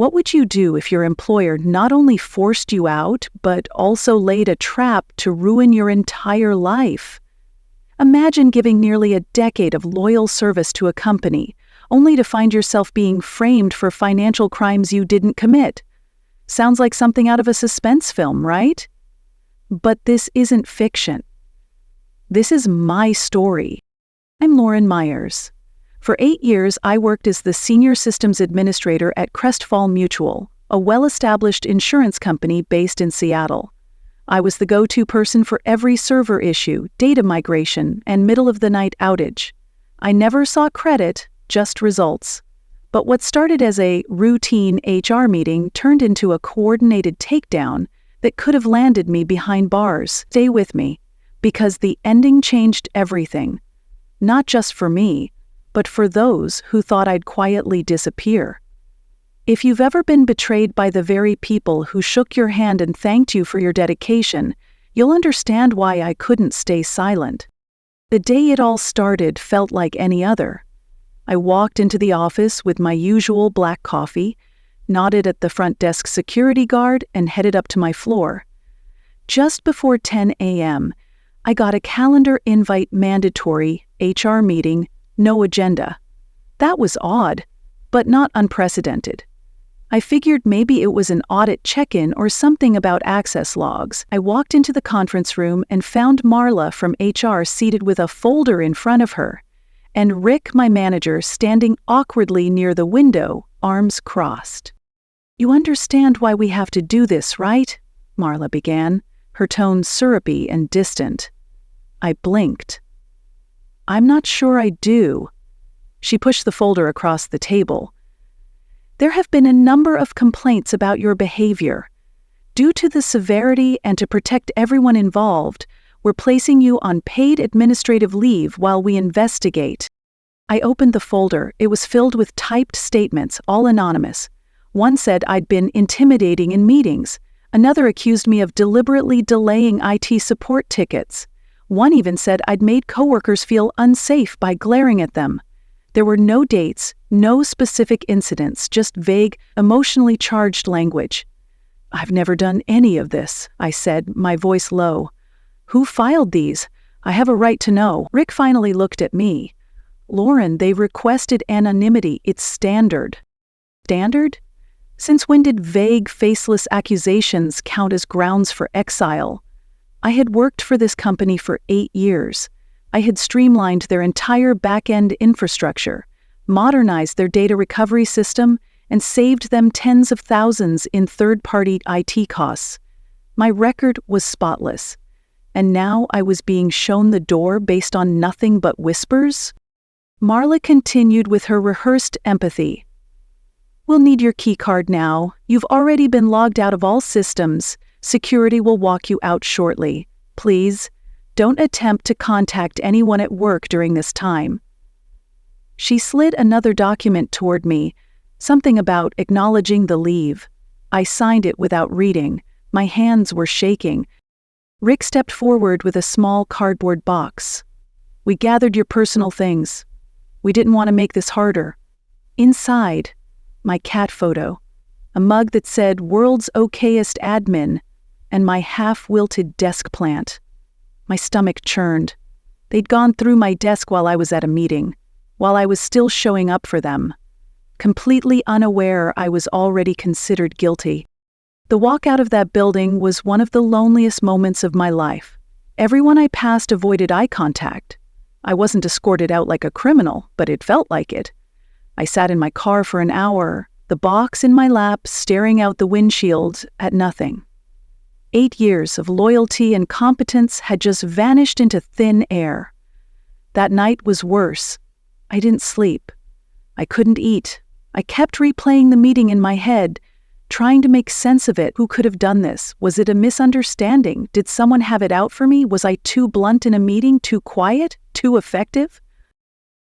What would you do if your employer not only forced you out, but also laid a trap to ruin your entire life? Imagine giving nearly a decade of loyal service to a company, only to find yourself being framed for financial crimes you didn't commit. Sounds like something out of a suspense film, right? But this isn't fiction. This is my story. I'm Lauren Myers. For 8 years, I worked as the Senior Systems Administrator at Crestfall Mutual, a well-established insurance company based in Seattle. I was the go-to person for every server issue, data migration, and middle-of-the-night outage. I never saw credit, just results. But what started as a routine HR meeting turned into a coordinated takedown that could have landed me behind bars. Stay with me, because the ending changed everything. Not just for me, but for those who thought I'd quietly disappear. If you've ever been betrayed by the very people who shook your hand and thanked you for your dedication, you'll understand why I couldn't stay silent. The day it all started felt like any other. I walked into the office with my usual black coffee, nodded at the front desk security guard, and headed up to my floor. Just before 10 a.m., I got a calendar invite mandatory HR meeting, no agenda. That was odd, but not unprecedented. I figured maybe it was an audit check-in or something about access logs. I walked into the conference room and found Marla from HR seated with a folder in front of her, and Rick, my manager, standing awkwardly near the window, arms crossed. "You understand why we have to do this, right?" Marla began, her tone syrupy and distant. I blinked. "I'm not sure I do." She pushed the folder across the table. "There have been a number of complaints about your behavior. Due to the severity and to protect everyone involved, we're placing you on paid administrative leave while we investigate." I opened the folder. It was filled with typed statements, all anonymous. One said I'd been intimidating in meetings. Another accused me of deliberately delaying IT support tickets. One even said I'd made coworkers feel unsafe by glaring at them. There were no dates, no specific incidents, just vague, emotionally charged language. "I've never done any of this," I said, my voice low. "Who filed these? I have a right to know." Rick finally looked at me. "Lauren, they requested anonymity. It's standard." Standard? Since when did vague, faceless accusations count as grounds for exile? I had worked for this company for 8 years. I had streamlined their entire back-end infrastructure, modernized their data recovery system, and saved them tens of thousands in third-party IT costs. My record was spotless. And now I was being shown the door based on nothing but whispers? Marla continued with her rehearsed empathy. "We'll need your key card now. You've already been logged out of all systems. Security will walk you out shortly. Please, don't attempt to contact anyone at work during this time." She slid another document toward me, something about acknowledging the leave. I signed it without reading. My hands were shaking. Rick stepped forward with a small cardboard box. "We gathered your personal things. We didn't want to make this harder." Inside, my cat photo, a mug that said "World's Okayest Admin," and my half-wilted desk plant. My stomach churned. They'd gone through my desk while I was at a meeting, while I was still showing up for them. Completely unaware I was already considered guilty. The walk out of that building was one of the loneliest moments of my life. Everyone I passed avoided eye contact. I wasn't escorted out like a criminal, but it felt like it. I sat in my car for an hour, the box in my lap, staring out the windshield at nothing. 8 years of loyalty and competence had just vanished into thin air. That night was worse. I didn't sleep. I couldn't eat. I kept replaying the meeting in my head, trying to make sense of it. Who could have done this? Was it a misunderstanding? Did someone have it out for me? Was I too blunt in a meeting, too quiet, too effective?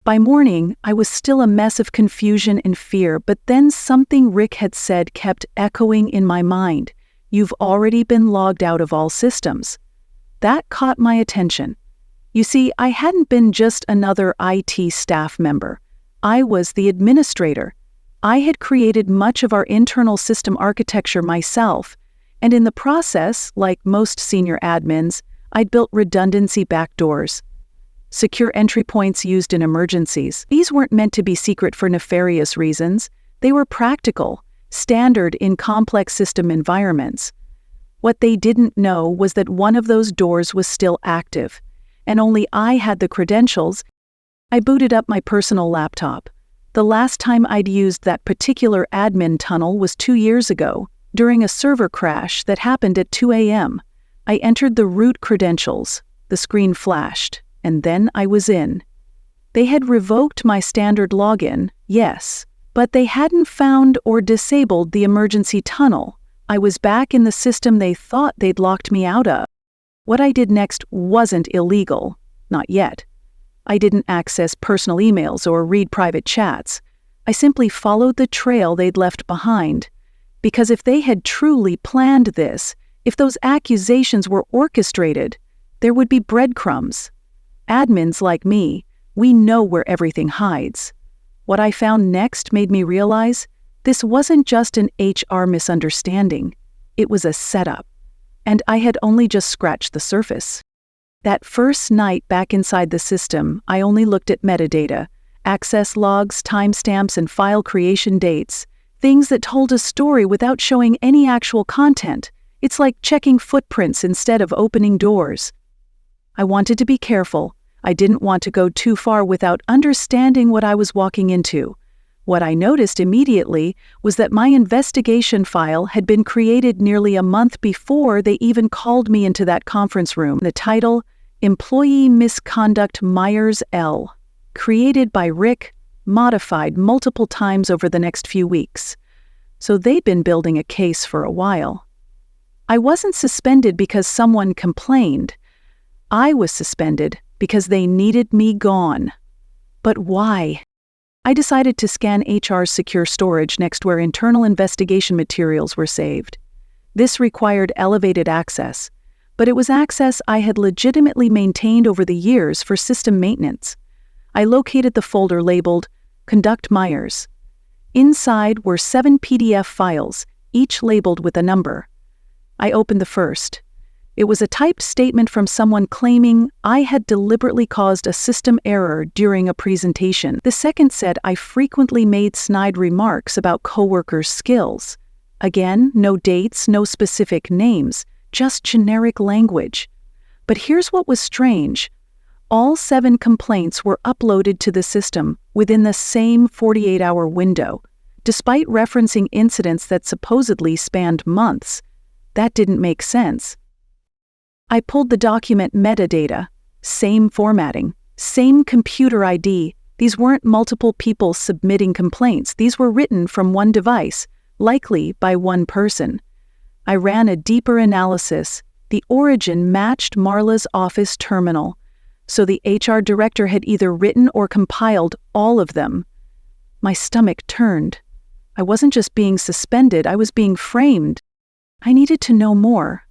By morning, I was still a mess of confusion and fear, but then something Rick had said kept echoing in my mind. "You've already been logged out of all systems." That caught my attention. You see, I hadn't been just another IT staff member. I was the administrator, I had created much of our internal system architecture myself, and in the process, like most senior admins, I'd built redundancy backdoors. Secure entry points used in emergencies. These weren't meant to be secret for nefarious reasons. They were practical, standard in complex system environments. What they didn't know was that one of those doors was still active, and only I had the credentials. I booted up my personal laptop. The last time I'd used that particular admin tunnel was 2 years ago, during a server crash that happened at 2 a.m. I entered the root credentials, the screen flashed, and then I was in. They had revoked my standard login, yes, but they hadn't found or disabled the emergency tunnel. I was back in the system they thought they'd locked me out of. What I did next wasn't illegal, not yet. I didn't access personal emails or read private chats. I simply followed the trail they'd left behind. Because if they had truly planned this, if those accusations were orchestrated, there would be breadcrumbs. Admins like me, we know where everything hides. What I found next made me realize this wasn't just an HR misunderstanding. It was a setup. And I had only just scratched the surface. That first night back inside the system, I only looked at metadata, access logs, timestamps, and file creation dates, things that told a story without showing any actual content. It's like checking footprints instead of opening doors. I wanted to be careful. I didn't want to go too far without understanding what I was walking into. What I noticed immediately was that my investigation file had been created nearly a month before they even called me into that conference room. The title, Employee Misconduct Myers L., created by Rick, modified multiple times over the next few weeks. So they'd been building a case for a while. I wasn't suspended because someone complained. I was suspended because they needed me gone. But why? I decided to scan HR's secure storage next where internal investigation materials were saved. This required elevated access, but it was access I had legitimately maintained over the years for system maintenance. I located the folder labeled Conduct Myers. Inside were 7 PDF files, each labeled with a number. I opened the first. It was a typed statement from someone claiming I had deliberately caused a system error during a presentation. The second said I frequently made snide remarks about coworkers' skills. Again, no dates, no specific names, just generic language. But here's what was strange. All 7 complaints were uploaded to the system within the same 48-hour window, despite referencing incidents that supposedly spanned months. That didn't make sense. I pulled the document metadata, same formatting, same computer ID. These weren't multiple people submitting complaints. These were written from one device, likely by one person. I ran a deeper analysis. The origin matched Marla's office terminal, so the HR director had either written or compiled all of them. My stomach turned. I wasn't just being suspended, I was being framed. I needed to know more.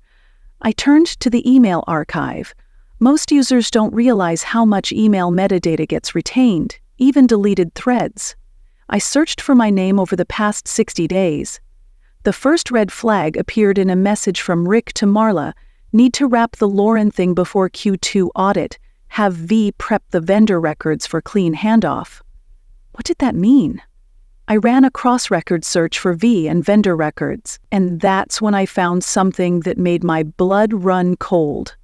I turned to the email archive. Most users don't realize how much email metadata gets retained, even deleted threads. I searched for my name over the past 60 days. The first red flag appeared in a message from Rick to Marla. Need to wrap the Lauren thing before Q2 audit. Have V prep the vendor records for clean handoff. What did that mean? I ran a cross-record search for V and vendor records, and that's when I found something that made my blood run cold.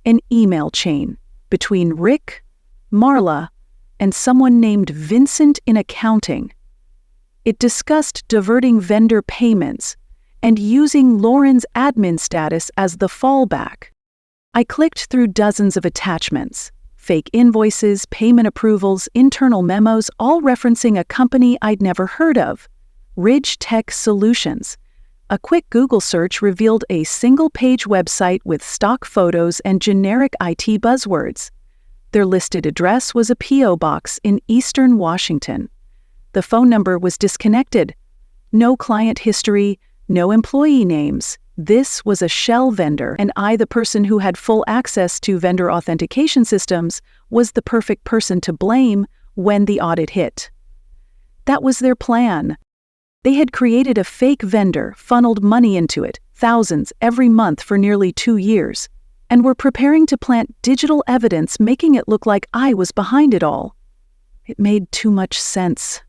An email chain between Rick, Marla, and someone named Vincent in accounting. It discussed diverting vendor payments and using Lauren's admin status as the fallback. I clicked through dozens of attachments. Fake invoices, payment approvals, internal memos, all referencing a company I'd never heard of, Ridge Tech Solutions. A quick Google search revealed a single-page website with stock photos and generic IT buzzwords. Their listed address was a P.O. box in Eastern Washington. The phone number was disconnected. No client history, no employee names. This was a shell vendor, and I, the person who had full access to vendor authentication systems, was the perfect person to blame when the audit hit. That was their plan. They had created a fake vendor, funneled money into it, thousands every month for nearly 2 years, and were preparing to plant digital evidence, making it look like I was behind it all. It made too much sense.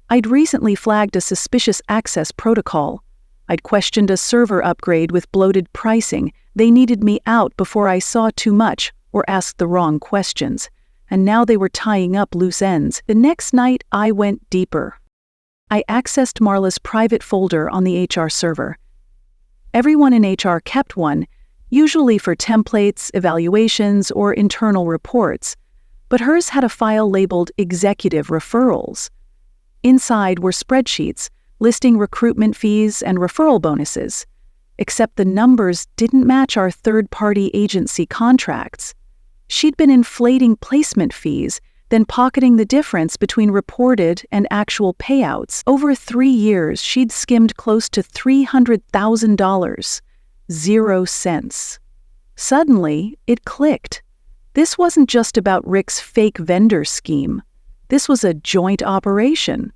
I'd recently flagged a suspicious access protocol. I'd questioned a server upgrade with bloated pricing. They needed me out before I saw too much or asked the wrong questions. And now they were tying up loose ends. The next night, I went deeper. I accessed Marla's private folder on the HR server. Everyone in HR kept one, usually for templates, evaluations, or internal reports, but hers had a file labeled Executive Referrals. Inside were spreadsheets listing recruitment fees and referral bonuses, except the numbers didn't match our third-party agency contracts. She'd been inflating placement fees, then pocketing the difference between reported and actual payouts. Over 3 years, she'd skimmed close to $300,000. 0 cents. Suddenly, it clicked. This wasn't just about Rick's fake vendor scheme. This was a joint operation.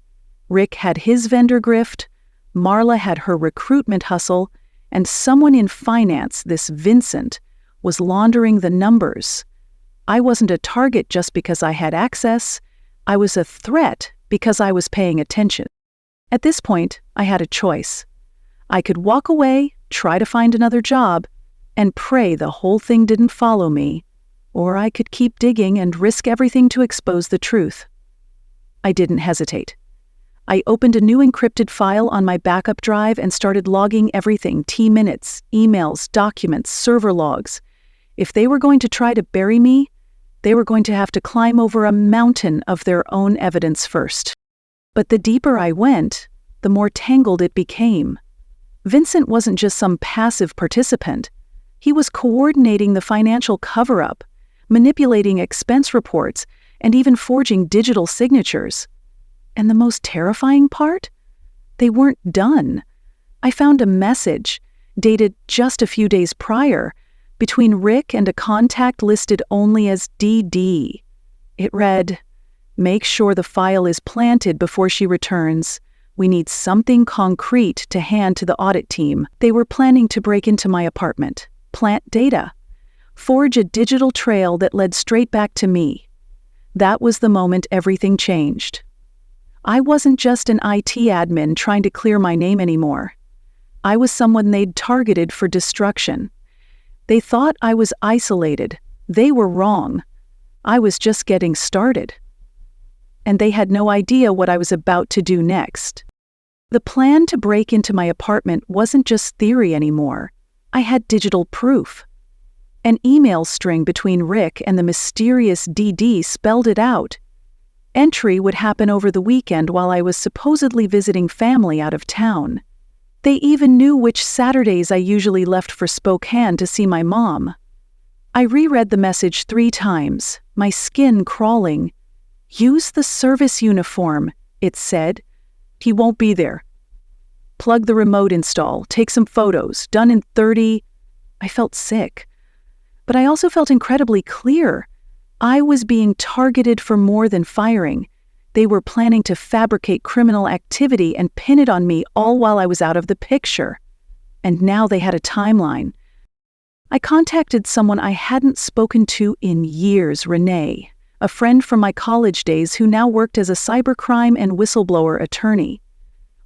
Rick had his vendor grift, Marla had her recruitment hustle, and someone in finance, this Vincent, was laundering the numbers. I wasn't a target just because I had access. I was a threat because I was paying attention. At this point, I had a choice. I could walk away, try to find another job, and pray the whole thing didn't follow me, or I could keep digging and risk everything to expose the truth. I didn't hesitate. I opened a new encrypted file on my backup drive and started logging everything: T-minutes, emails, documents, server logs. If they were going to try to bury me, they were going to have to climb over a mountain of their own evidence first. But the deeper I went, the more tangled it became. Vincent wasn't just some passive participant. He was coordinating the financial cover-up, manipulating expense reports, and even forging digital signatures. And the most terrifying part? They weren't done. I found a message, dated just a few days prior, between Rick and a contact listed only as DD. It read, "Make sure the file is planted before she returns. We need something concrete to hand to the audit team." They were planning to break into my apartment, plant data, forge a digital trail that led straight back to me. That was the moment everything changed. I wasn't just an IT admin trying to clear my name anymore. I was someone they'd targeted for destruction. They thought I was isolated. They were wrong. I was just getting started. And they had no idea what I was about to do next. The plan to break into my apartment wasn't just theory anymore. I had digital proof. An email string between Rick and the mysterious DD spelled it out. Entry would happen over the weekend while I was supposedly visiting family out of town. They even knew which Saturdays I usually left for Spokane to see my mom. I reread the message 3 times, my skin crawling. "Use the service uniform," it said. "He won't be there. Plug the remote install, take some photos, done in 30... I felt sick. But I also felt incredibly clear. I was being targeted for more than firing. They were planning to fabricate criminal activity and pin it on me all while I was out of the picture. And now they had a timeline. I contacted someone I hadn't spoken to in years, Renee, a friend from my college days who now worked as a cybercrime and whistleblower attorney.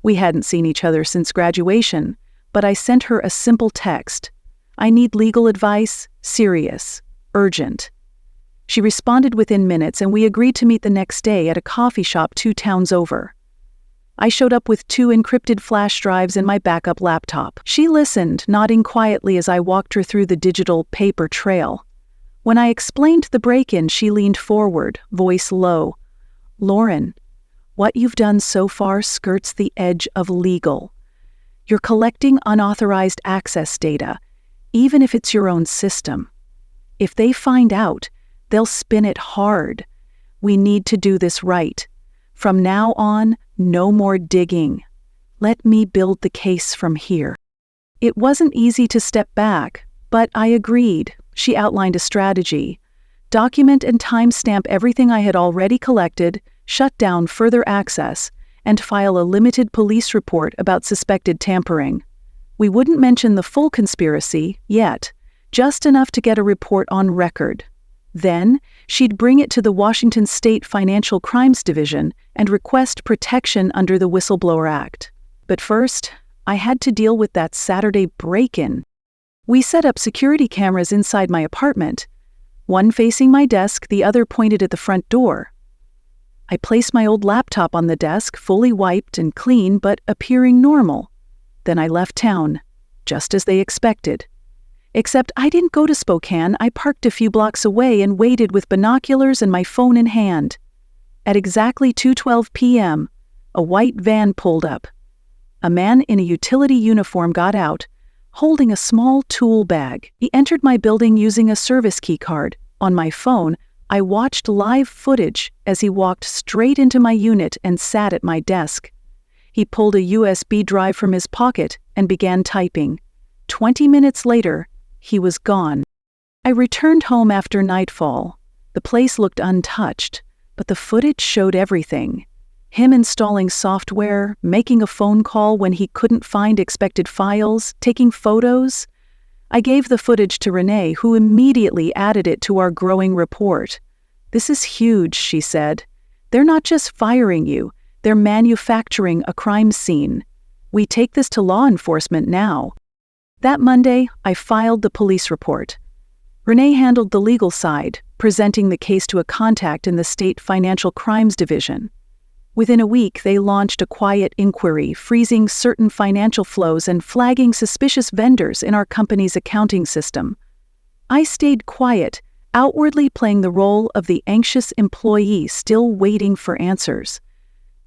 We hadn't seen each other since graduation, but I sent her a simple text. "I need legal advice, serious, urgent." She responded within minutes, and we agreed to meet the next day at a coffee shop 2 towns over. I showed up with 2 encrypted flash drives and my backup laptop. She listened, nodding quietly as I walked her through the digital paper trail. When I explained the break-in, she leaned forward, voice low. "Lauren, what you've done so far skirts the edge of legal. You're collecting unauthorized access data, even if it's your own system. If they find out, they'll spin it hard. We need to do this right. From now on, no more digging. Let me build the case from here." It wasn't easy to step back, but I agreed. She outlined a strategy. Document and timestamp everything I had already collected, shut down further access, and file a limited police report about suspected tampering. We wouldn't mention the full conspiracy yet, just enough to get a report on record. Then, she'd bring it to the Washington State Financial Crimes Division and request protection under the Whistleblower Act. But first, I had to deal with that Saturday break-in. We set up security cameras inside my apartment, one facing my desk, the other pointed at the front door. I placed my old laptop on the desk, fully wiped and clean, but appearing normal. Then I left town, just as they expected. Except I didn't go to Spokane. I parked a few blocks away and waited with binoculars and my phone in hand. At exactly 2:12 p.m., a white van pulled up. A man in a utility uniform got out, holding a small tool bag. He entered my building using a service key card. On my phone, I watched live footage as he walked straight into my unit and sat at my desk. He pulled a USB drive from his pocket and began typing. 20 minutes later, he was gone. I returned home after nightfall. The place looked untouched, but the footage showed everything. Him installing software, making a phone call when he couldn't find expected files, taking photos. I gave the footage to Renee, who immediately added it to our growing report. "This is huge," she said. "They're not just firing you, they're manufacturing a crime scene. We take this to law enforcement now." That Monday, I filed the police report. Renee handled the legal side, presenting the case to a contact in the State Financial Crimes Division. Within a week, they launched a quiet inquiry, freezing certain financial flows and flagging suspicious vendors in our company's accounting system. I stayed quiet, outwardly playing the role of the anxious employee still waiting for answers.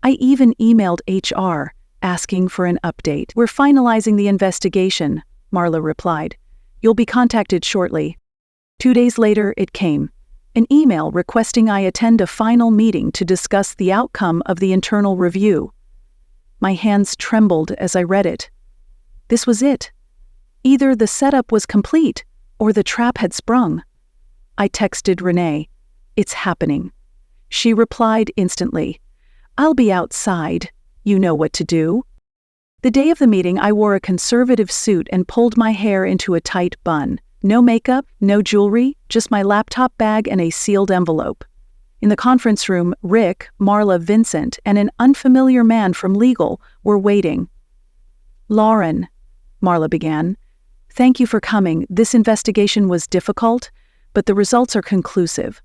I even emailed HR, asking for an update. "We're finalizing the investigation," Marla replied. "You'll be contacted shortly." 2 days later, it came. An email requesting I attend a final meeting to discuss the outcome of the internal review. My hands trembled as I read it. This was it. Either the setup was complete, or the trap had sprung. I texted Renee, "It's happening." She replied instantly, "I'll be outside. You know what to do." The day of the meeting, I wore a conservative suit and pulled my hair into a tight bun. No makeup, no jewelry, just my laptop bag and a sealed envelope. In the conference room, Rick, Marla, Vincent, and an unfamiliar man from legal were waiting. "Lauren," Marla began, "thank you for coming. This investigation was difficult, but the results are conclusive."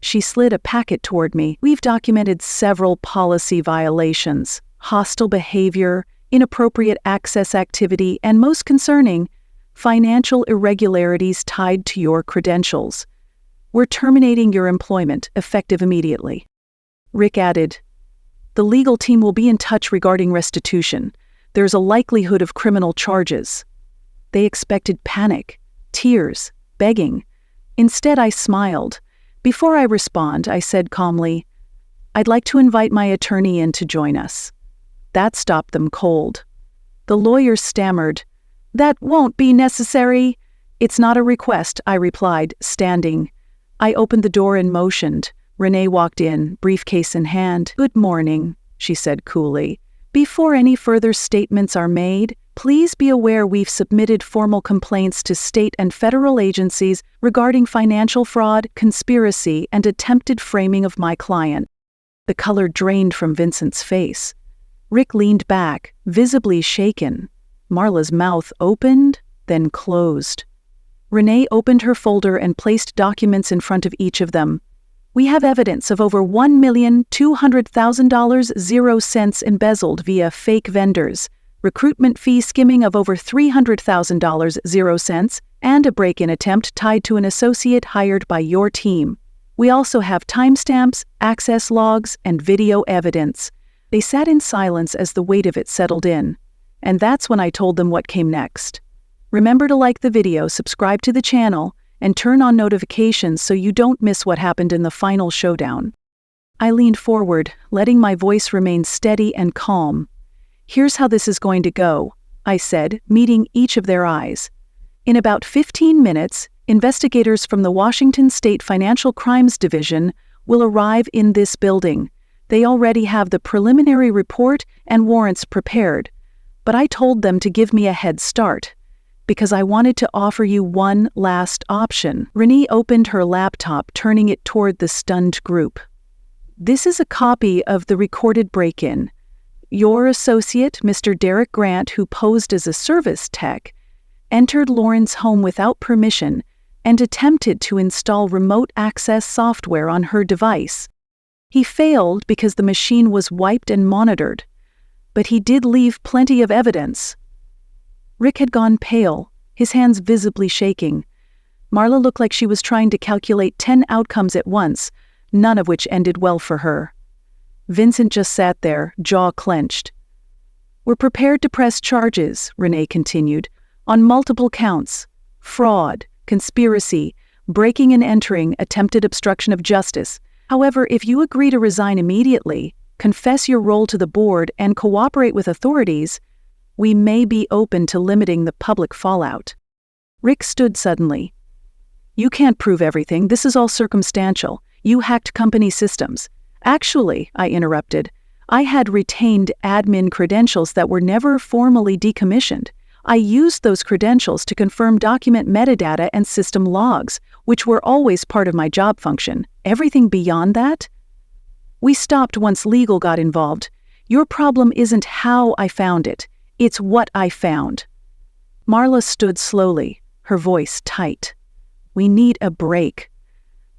She slid a packet toward me. "We've documented several policy violations, hostile behavior, inappropriate access activity, and most concerning, financial irregularities tied to your credentials. We're terminating your employment, effective immediately." Rick added, "The legal team will be in touch regarding restitution. There's a likelihood of criminal charges." They expected panic, tears, begging. Instead, I smiled. Before I respond, I said calmly, "I'd like to invite my attorney in to join us." That stopped them cold. The lawyer stammered, "That won't be necessary." "It's not a request," I replied, standing. I opened the door and motioned. Renee walked in, briefcase in hand. "Good morning," she said coolly. "Before any further statements are made, please be aware we've submitted formal complaints to state and federal agencies regarding financial fraud, conspiracy, and attempted framing of my client." The color drained from Vincent's face. Rick leaned back, visibly shaken. Marla's mouth opened, then closed. Renee opened her folder and placed documents in front of each of them. "We have evidence of over $1,200,000 0 cents embezzled via fake vendors, recruitment fee skimming of over $300,000 0 cents, and a break-in attempt tied to an associate hired by your team. We also have timestamps, access logs, and video evidence." They sat in silence as the weight of it settled in. And that's when I told them what came next. Remember to like the video, subscribe to the channel, and turn on notifications so you don't miss what happened in the final showdown. I leaned forward, letting my voice remain steady and calm. "Here's how this is going to go," I said, meeting each of their eyes. "In about 15 minutes, investigators from the Washington State Financial Crimes Division will arrive in this building. They already have the preliminary report and warrants prepared, but I told them to give me a head start, because I wanted to offer you one last option. Renee opened her laptop, turning it toward the stunned group. This is a copy of the recorded break-in. Your associate, Mr. Derek Grant, who posed as a service tech, entered Lauren's home without permission and attempted to install remote access software on her device. He failed because the machine was wiped and monitored, but he did leave plenty of evidence. Rick had gone pale, his hands visibly shaking. Marla looked like she was trying to calculate 10 outcomes at once, none of which ended well for her. Vincent just sat there, jaw clenched. We're prepared to press charges, Renee continued, on multiple counts: fraud, conspiracy, breaking and entering, attempted obstruction of justice. However, if you agree to resign immediately, confess your role to the board, and cooperate with authorities, we may be open to limiting the public fallout. Rick stood suddenly. You can't prove everything. This is all circumstantial. You hacked company systems. Actually, I interrupted, I had retained admin credentials that were never formally decommissioned. I used those credentials to confirm document metadata and system logs, which were always part of my job function. Everything beyond that? We stopped once legal got involved. Your problem isn't how I found it, it's what I found. Marla stood slowly, her voice tight. We need a break.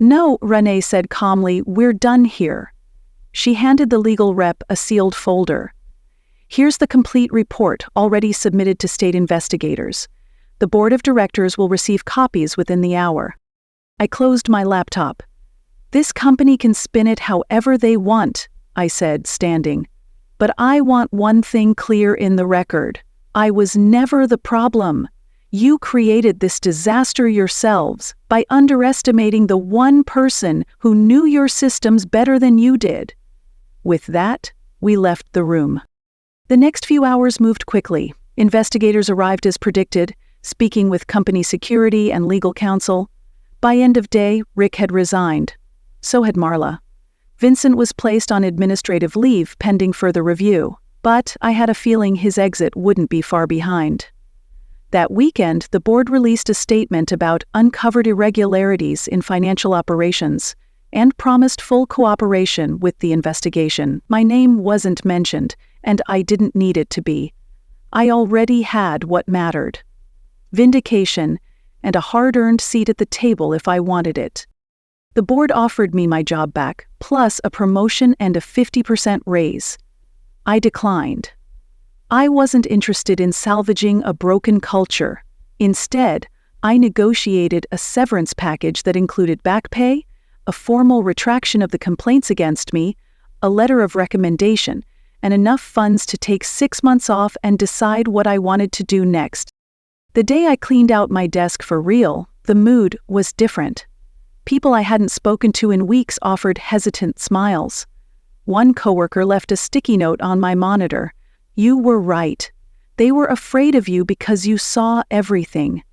No, Renee said calmly, we're done here. She handed the legal rep a sealed folder. Here's the complete report already submitted to state investigators. The board of directors will receive copies within the hour. I closed my laptop. This company can spin it however they want, I said, standing. But I want one thing clear in the record. I was never the problem. You created this disaster yourselves by underestimating the one person who knew your systems better than you did. With that, we left the room. The next few hours moved quickly. Investigators arrived as predicted, speaking with company security and legal counsel. By end of day, Rick had resigned. So had Marla. Vincent was placed on administrative leave pending further review, but I had a feeling his exit wouldn't be far behind. That weekend, the board released a statement about uncovered irregularities in financial operations and promised full cooperation with the investigation. My name wasn't mentioned, and I didn't need it to be. I already had what mattered: vindication and a hard-earned seat at the table if I wanted it. The board offered me my job back, plus a promotion and a 50% raise. I declined. I wasn't interested in salvaging a broken culture. Instead, I negotiated a severance package that included back pay, a formal retraction of the complaints against me, a letter of recommendation, and enough funds to take 6 months off and decide what I wanted to do next. The day I cleaned out my desk for real, the mood was different. People I hadn't spoken to in weeks offered hesitant smiles. One coworker left a sticky note on my monitor. You were right. They were afraid of you because you saw everything.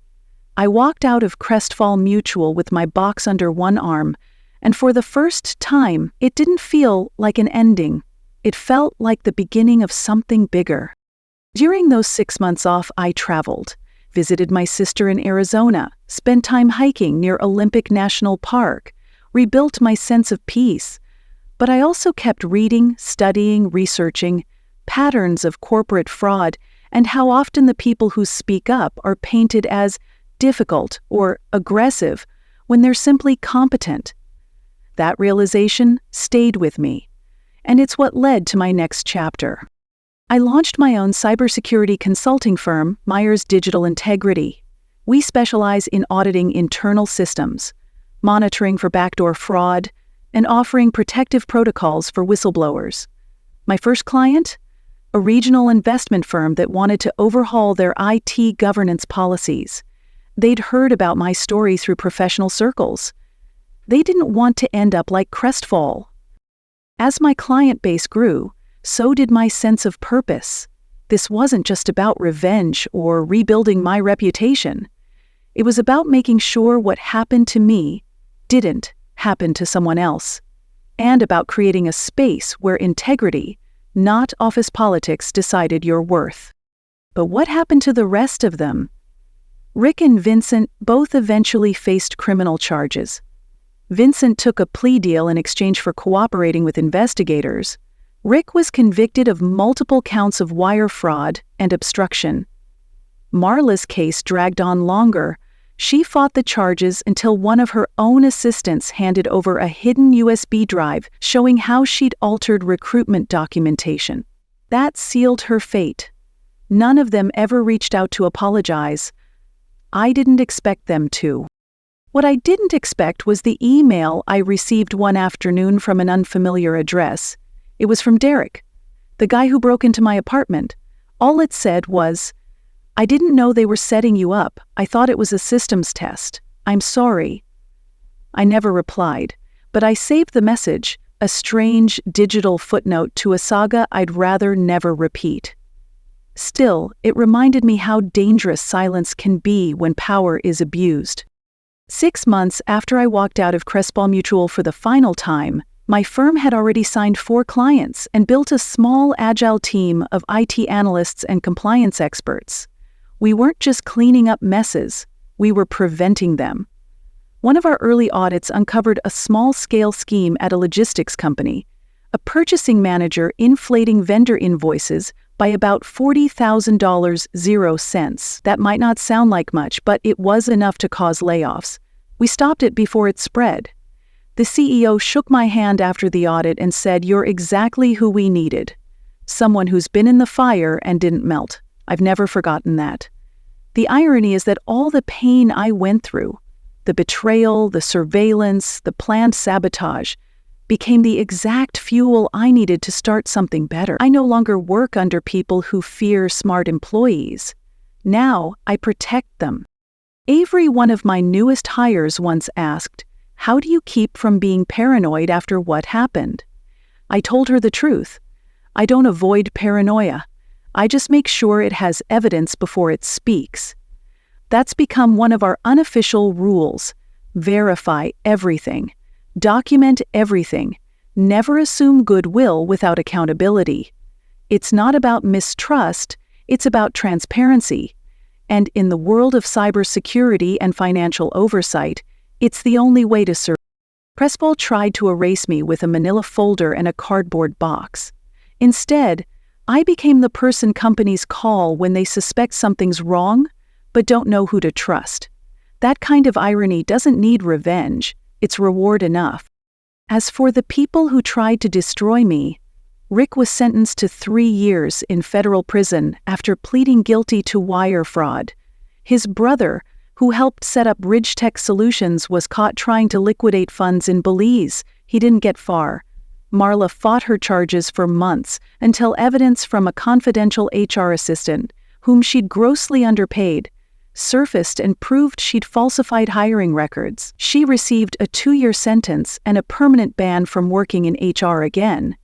I walked out of Crestfall Mutual with my box under one arm, and for the first time, it didn't feel like an ending. It felt like the beginning of something bigger. During those 6 months off, I traveled, visited my sister in Arizona, spent time hiking near Olympic National Park, rebuilt my sense of peace. But I also kept reading, studying, researching patterns of corporate fraud and how often the people who speak up are painted as difficult or aggressive when they're simply competent. That realization stayed with me, and it's what led to my next chapter. I launched my own cybersecurity consulting firm, Myers Digital Integrity. We specialize in auditing internal systems, monitoring for backdoor fraud, and offering protective protocols for whistleblowers. My first client? A regional investment firm that wanted to overhaul their IT governance policies. They'd heard about my story through professional circles. They didn't want to end up like Crestfall. As my client base grew, so did my sense of purpose. This wasn't just about revenge or rebuilding my reputation. It was about making sure what happened to me didn't happen to someone else. and about creating a space where integrity, not office politics, decided your worth. But what happened to the rest of them? Rick and Vincent both eventually faced criminal charges. Vincent took a plea deal in exchange for cooperating with investigators. Rick was convicted of multiple counts of wire fraud and obstruction. Marla's case dragged on longer. She fought the charges until one of her own assistants handed over a hidden USB drive showing how she'd altered recruitment documentation. That sealed her fate. None of them ever reached out to apologize. I didn't expect them to. What I didn't expect was the email I received one afternoon from an unfamiliar address. It was from Derek, the guy who broke into my apartment. All it said was, "I didn't know they were setting you up. I thought it was a systems test. I'm sorry." I never replied, but I saved the message, a strange digital footnote to a saga I'd rather never repeat. Still, it reminded me how dangerous silence can be when power is abused. 6 months after I walked out of Crestball Mutual for the final time, my firm had already signed 4 clients and built a small, agile team of IT analysts and compliance experts. We weren't just cleaning up messes, we were preventing them. One of our early audits uncovered a small-scale scheme at a logistics company, a purchasing manager inflating vendor invoices by about $40,000 0 cents. That might not sound like much, but it was enough to cause layoffs. We stopped it before it spread. The CEO shook my hand after the audit and said, "You're exactly who we needed. Someone who's been in the fire and didn't melt." I've never forgotten that. The irony is that all the pain I went through, the betrayal, the surveillance, the planned sabotage, became the exact fuel I needed to start something better. I no longer work under people who fear smart employees. Now I protect them. Avery, one of my newest hires, once asked, "How do you keep from being paranoid after what happened?" I told her the truth. I don't avoid paranoia. I just make sure it has evidence before it speaks. That's become one of our unofficial rules. Verify everything. Document everything. Never assume goodwill without accountability. It's not about mistrust, it's about transparency. And in the world of cybersecurity and financial oversight, it's the only way to survive. Crestball tried to erase me with a manila folder and a cardboard box. Instead, I became the person companies call when they suspect something's wrong, but don't know who to trust. That kind of irony doesn't need revenge. It's reward enough. As for the people who tried to destroy me, Rick was sentenced to 3 years in federal prison after pleading guilty to wire fraud. His brother, who helped set up Ridgetech Solutions, was caught trying to liquidate funds in Belize. He didn't get far. Marla fought her charges for months until evidence from a confidential HR assistant, whom she'd grossly underpaid, surfaced and proved she'd falsified hiring records. She received a 2-year sentence and a permanent ban from working in HR again.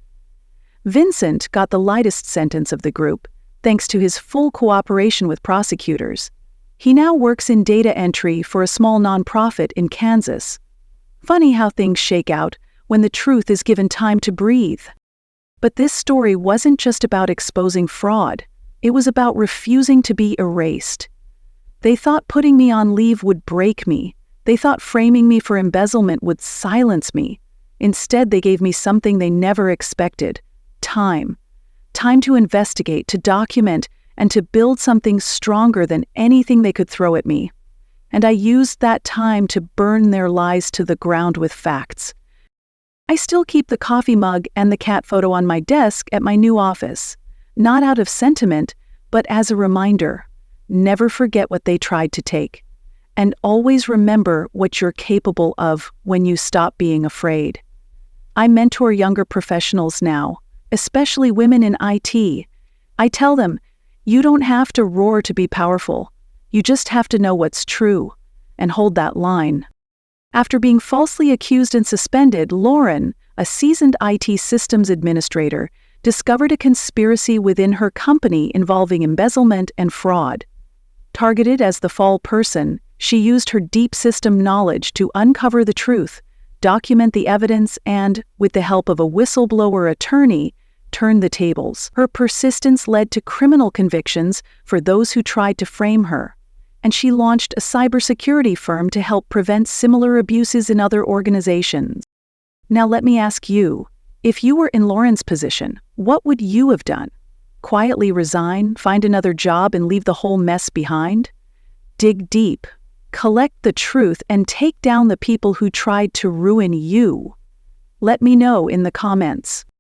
Vincent got the lightest sentence of the group, thanks to his full cooperation with prosecutors. He now works in data entry for a small nonprofit in Kansas. Funny how things shake out when the truth is given time to breathe. But this story wasn't just about exposing fraud. It was about refusing to be erased. They thought putting me on leave would break me. They thought framing me for embezzlement would silence me. Instead, they gave me something they never expected: time. Time to investigate, to document, and to build something stronger than anything they could throw at me. And I used that time to burn their lies to the ground with facts. I still keep the coffee mug and the cat photo on my desk at my new office, not out of sentiment, but as a reminder. Never forget what they tried to take. And always remember what you're capable of when you stop being afraid. I mentor younger professionals now, especially women in IT. I tell them, you don't have to roar to be powerful. You just have to know what's true, and hold that line. After being falsely accused and suspended, Lauren, a seasoned IT systems administrator, discovered a conspiracy within her company involving embezzlement and fraud. Targeted as the fall person, she used her deep system knowledge to uncover the truth, document the evidence, and, with the help of a whistleblower attorney, turn the tables. Her persistence led to criminal convictions for those who tried to frame her, and she launched a cybersecurity firm to help prevent similar abuses in other organizations. Now let me ask you, if you were in Lauren's position, what would you have done? Quietly resign, find another job, and leave the whole mess behind? Dig deep, collect the truth, and take down the people who tried to ruin you. Let me know in the comments.